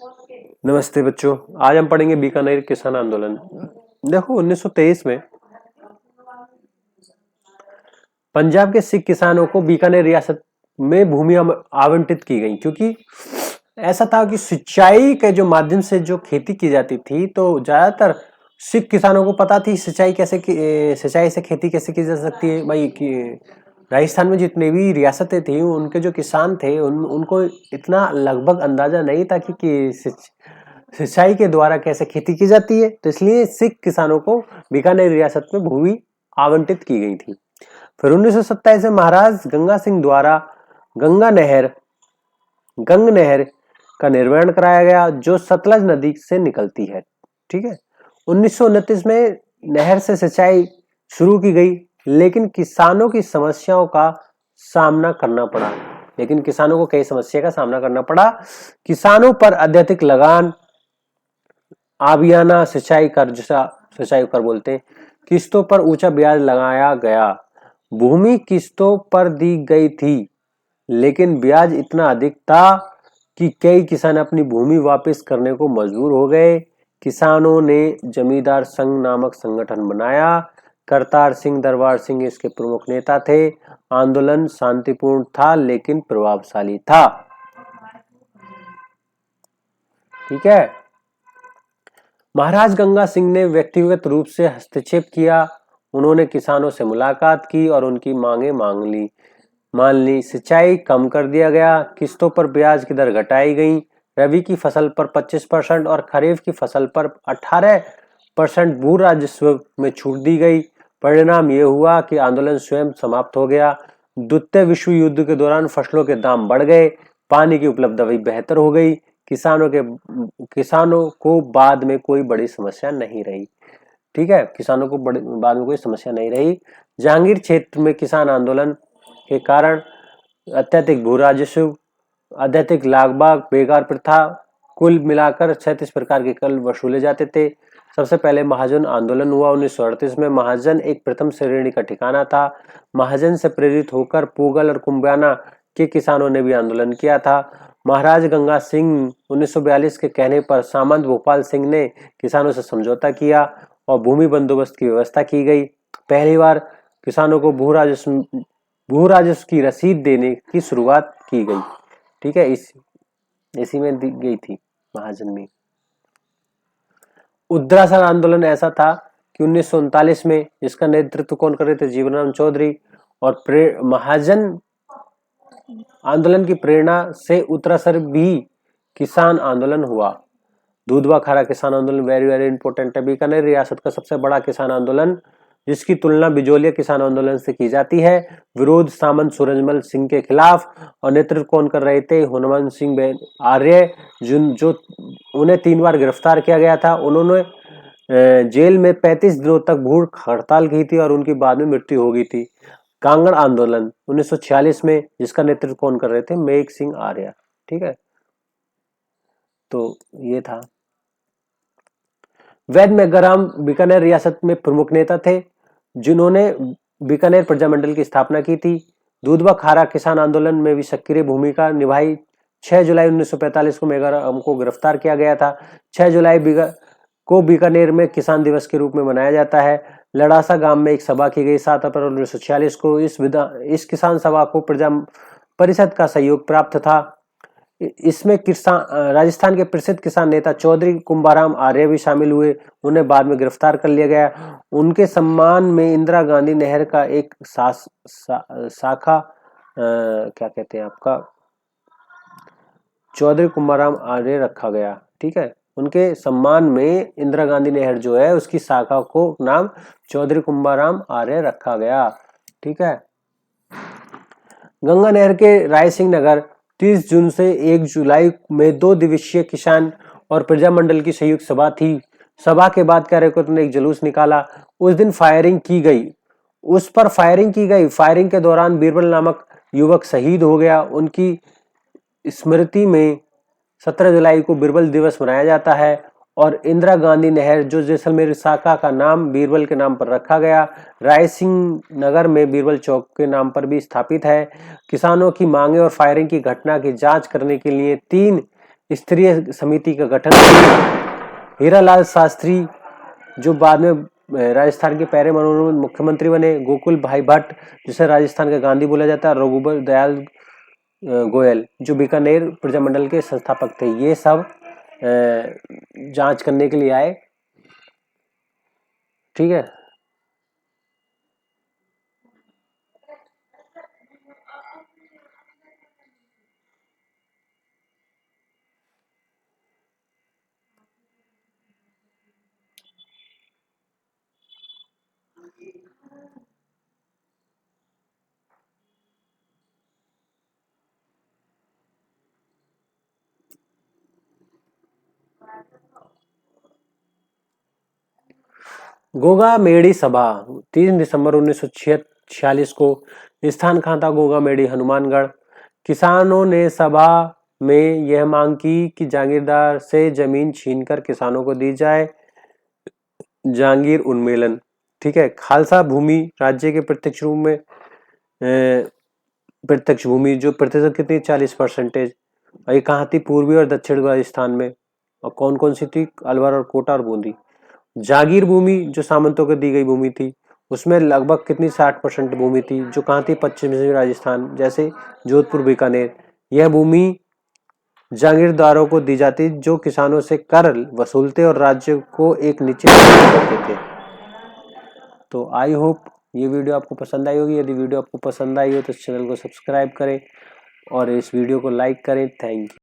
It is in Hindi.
नमस्ते बच्चों। आज हम पढ़ेंगे बीकानेर किसान आंदोलन। देखो 1923 में पंजाब के सिख किसानों को बीकानेर रियासत में भूमि आवंटित की गई, क्योंकि ऐसा था कि सिंचाई के जो माध्यम से जो खेती की जाती थी, तो ज्यादातर सिख किसानों को पता थी सिंचाई से खेती कैसे की जा सकती है। भाई कि राजस्थान में जितने भी रियासतें थी, उनके जो किसान थे उनको इतना लगभग अंदाजा नहीं था कि सिंचाई के द्वारा कैसे खेती की जाती है। तो इसलिए सिख किसानों को बीकानेर रियासत में भूमि आवंटित की गई थी। फिर 1927 में महाराज गंगा सिंह द्वारा गंग नहर का निर्माण कराया गया, जो सतलज नदी से निकलती है। ठीक है। 1929 में नहर से सिंचाई शुरू की गई, लेकिन किसानों की समस्याओं का सामना करना पड़ा। किसानों को कई समस्या का सामना करना पड़ा। किसानों पर अत्यधिक लगान, आबियाना सिंचाई कर, जिसे सिंचाई कर बोलते हैं, किस्तों पर ऊंचा ब्याज लगाया गया। भूमि किस्तों पर दी गई थी, लेकिन ब्याज इतना अधिक था कि कई किसान अपनी भूमि वापस करने को मजबूर हो गए। किसानों ने जमींदार संघ नामक संगठन बनाया। करतार सिंह दरबार सिंह इसके प्रमुख नेता थे। आंदोलन शांतिपूर्ण था, लेकिन प्रभावशाली था। ठीक है। महाराज गंगा सिंह ने व्यक्तिगत रूप से हस्तक्षेप किया। उन्होंने किसानों से मुलाकात की और उनकी मांगे मान ली। सिंचाई कम कर दिया गया, किस्तों पर ब्याज की दर घटाई गई, रबी की फसल पर 25% और खरीफ की फसल पर 18% भू राजस्व में छूट दी गई। परिणाम यह हुआ कि आंदोलन स्वयं समाप्त हो गया। द्वितीय विश्व युद्ध के दौरान फसलों के दाम बढ़ गए, पानी की उपलब्धता भी बेहतर हो गई। किसानों को बाद में कोई बड़ी समस्या नहीं रही। ठीक है। किसानों को बाद में कोई समस्या नहीं रही। जहांगीर क्षेत्र में किसान आंदोलन के कारण अत्यधिक भू राजस्व, अत्यधिक लागबाग, बेकार प्रथा, कुल मिलाकर 36 प्रकार के कर वसूले जाते थे। सबसे पहले महाजन आंदोलन हुआ 1938 में। महाजन एक प्रथम श्रेणी का ठिकाना था। महाजन से प्रेरित होकर पूगल और कुंभाना के किसानों ने भी आंदोलन किया था। महाराज गंगा सिंह 1942 के कहने पर सामंत भोपाल सिंह ने किसानों से समझौता किया और भूमि बंदोबस्त की व्यवस्था की गई। पहली बार किसानों को भू राजस्व की रसीद देने की शुरुआत की गई। ठीक है। इसी में दी गई थी महाजन में। उद्रासन आंदोलन ऐसा था कि 1939 में इसका नेतृत्व कौन कर रहे थे? जीवनराम चौधरी। और महाजन आंदोलन की प्रेरणा से उत्तरासर भी किसान आंदोलन हुआ। दूधवा खारा किसान आंदोलन वेरी वेरी इंपॉर्टेंट है। बीकानेर रियासत का सबसे बड़ा किसान आंदोलन, जिसकी तुलना बिजोलिया किसान आंदोलन से की जाती है। विरोध सामंत सूरजमल सिंह के खिलाफ, और नेतृत्व कौन कर रहे थे? हनुमान सिंह आर्य, जो उन्हें 3 बार गिरफ्तार किया गया था। उन्होंने जेल में 35 दिनों तक भूख हड़ताल की थी और उनकी बाद में मृत्यु हो गई थी। कांगड़ आंदोलन 1946 में, जिसका नेतृत्व कौन कर रहे थे? मेघ सिंह आर्य। ठीक है। तो ये था। वैद मेघराम बीकानेर रियासत में प्रमुख नेता थे, जिन्होंने बीकानेर प्रजामंडल की स्थापना की थी। दूधवा खारा किसान आंदोलन में भी सक्रिय भूमिका निभाई। 6 जुलाई 1945 को मेघराम को गिरफ्तार किया गया था। 6 जुलाई को बीकानेर में किसान दिवस के रूप में मनाया जाता है। लड़ासा गांव में एक सभा की गई 7 अप्रैल 1946 को। इस किसान सभा को प्रजा परिषद का सहयोग प्राप्त था। इसमें राजस्थान के प्रसिद्ध किसान नेता चौधरी कुंभाराम आर्य भी शामिल हुए। उन्हें बाद में गिरफ्तार कर लिया गया। उनके सम्मान में इंदिरा गांधी नहर का एक शाखा क्या कहते हैं आपका, चौधरी कुंभाराम आर्य रखा गया। ठीक है। उनके सम्मान में इंदिरा गांधी नहर जो है, उसकी शाखा को नाम चौधरी कुंभाराम आर्य रखा गया। ठीक है। गंगा नहर के रायसिंह नगर 30 जून से 1 जुलाई में 2 दिवसीय किसान और प्रजामंडल की संयुक्त सभा थी। सभा के बाद कार्यकर्ताओं ने एक जुलूस निकाला। उस दिन फायरिंग की गई। फायरिंग के दौरान बीरबल नामक युवक शहीद हो गया। उनकी स्मृति में 17 जुलाई को बीरबल दिवस मनाया जाता है। और इंदिरा गांधी नहर, जो जैसलमेर शाखा का नाम बीरबल के नाम पर रखा गया, रायसिंह नगर में बीरबल चौक के नाम पर भी स्थापित है। किसानों की मांगे और फायरिंग की घटना की जांच करने के लिए 3 स्तरीय समिति का गठन। हीरालाल शास्त्री जो बाद में राजस्थान के पहले मनोनीत मुख्यमंत्री बने। गोकुल भाई भट्ट जिसे राजस्थान का गांधी बोला जाता है। रघुबर दयाल गोयल जो बीकानेर प्रजामंडल के संस्थापक थे। ये सब जांच करने के लिए आए। ठीक है, गोगा मेड़ी सभा 3 दिसंबर 1946 को स्थान कहाँ था? गोगा मेड़ी, हनुमानगढ़। किसानों ने सभा में यह मांग की कि जागीरदार से जमीन छीनकर किसानों को दी जाए। जागीर उन्मूलन। ठीक है, खालसा भूमि राज्य के प्रत्यक्ष रूप में प्रत्यक्ष भूमि जो प्रतिशत कितनी 40%। ये कहाँ थी? पूर्वी और दक्षिण राजस्थान में। और कौन कौन सी थी? अलवर और कोटा और बूंदी। जागीर भूमि जो सामंतों को दी गई भूमि थी उसमें लगभग कितनी 60% भूमि थी जो कहाँ थी? पश्चिमी राजस्थान जैसे जोधपुर बीकानेर। यह भूमि जागीरदारों को दी जाती जो किसानों से कर वसूलते और राज्य को एक निश्चित करते थे। तो आई होप ये वीडियो आपको पसंद आई होगी। यदि वीडियो आपको पसंद आई हो तो चैनल को सब्सक्राइब करें और इस वीडियो को लाइक करें। Thank you.